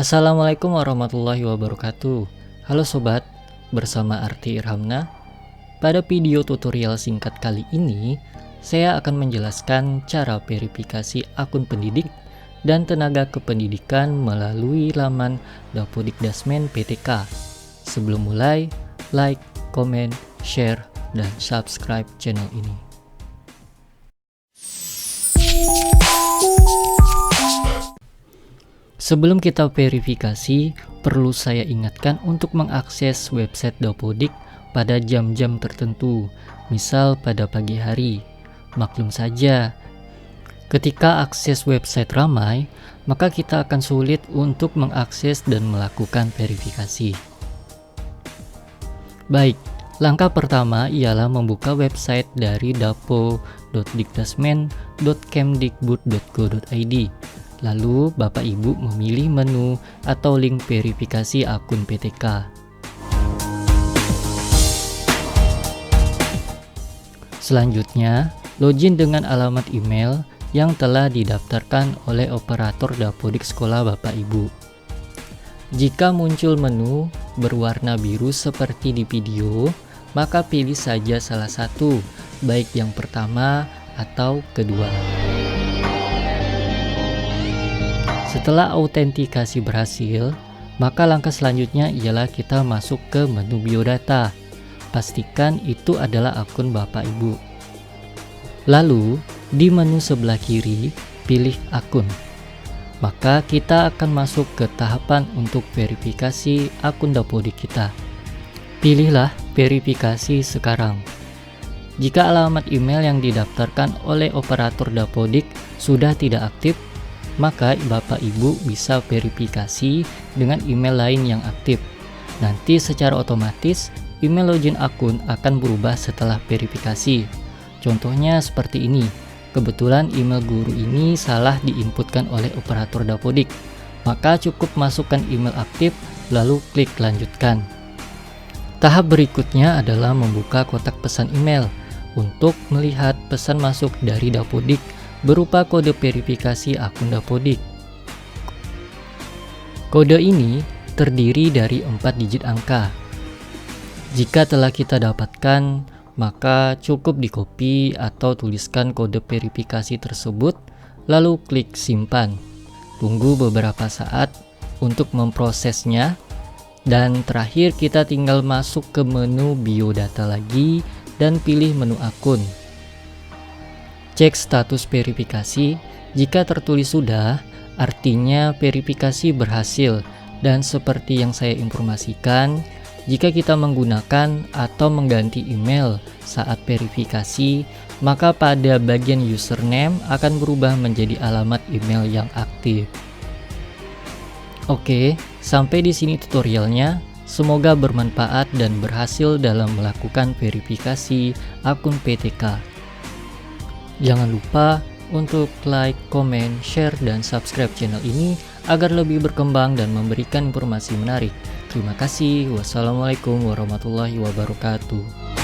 Assalamualaikum warahmatullahi wabarakatuh. Halo sobat, bersama Arti Irhamna. Pada video tutorial singkat kali ini, saya akan menjelaskan cara verifikasi akun pendidik dan tenaga kependidikan melalui laman Dapodikdasmen PTK. Sebelum mulai, like, komen, share, dan subscribe channel ini. Sebelum kita verifikasi, perlu saya ingatkan untuk mengakses website Dapodik pada jam-jam tertentu, misal pada pagi hari. Maklum saja, ketika akses website ramai, maka kita akan sulit untuk mengakses dan melakukan verifikasi. Baik, langkah pertama ialah membuka website dari dapo.dikdasmen.kemdikbud.go.id. Lalu Bapak Ibu memilih menu atau link verifikasi akun PTK. Selanjutnya, login dengan alamat email yang telah didaftarkan oleh operator Dapodik sekolah Bapak Ibu. Jika muncul menu berwarna biru seperti di video, maka pilih saja salah satu, baik yang pertama atau kedua. Setelah autentikasi berhasil, maka langkah selanjutnya ialah kita masuk ke menu biodata. Pastikan itu adalah akun Bapak Ibu. Lalu, di menu sebelah kiri, pilih akun. Maka kita akan masuk ke tahapan untuk verifikasi akun Dapodik kita. Pilihlah verifikasi sekarang. Jika alamat email yang didaftarkan oleh operator Dapodik sudah tidak aktif, maka Bapak Ibu bisa verifikasi dengan email lain yang aktif. Nanti secara otomatis email login akun akan berubah setelah verifikasi. Contohnya seperti ini. Kebetulan email guru ini salah diinputkan oleh operator Dapodik. Maka cukup masukkan email aktif lalu klik lanjutkan. Tahap berikutnya adalah membuka kotak pesan email untuk melihat pesan masuk dari Dapodik berupa kode verifikasi akun Dapodik. Kode ini terdiri dari 4 digit angka. Jika telah kita dapatkan, maka cukup di-copy atau tuliskan kode verifikasi tersebut, lalu klik simpan. Tunggu beberapa saat untuk memprosesnya, dan terakhir kita tinggal masuk ke menu biodata lagi dan pilih menu akun. Cek status verifikasi. Jika tertulis sudah, artinya verifikasi berhasil. Dan seperti yang saya informasikan, jika kita menggunakan atau mengganti email saat verifikasi, maka pada bagian username akan berubah menjadi alamat email yang aktif. Oke, sampai di sini tutorialnya. Semoga bermanfaat dan berhasil dalam melakukan verifikasi akun PTK. Jangan lupa untuk like, komen, share, dan subscribe channel ini agar lebih berkembang dan memberikan informasi menarik. Terima kasih. Wassalamualaikum warahmatullahi wabarakatuh.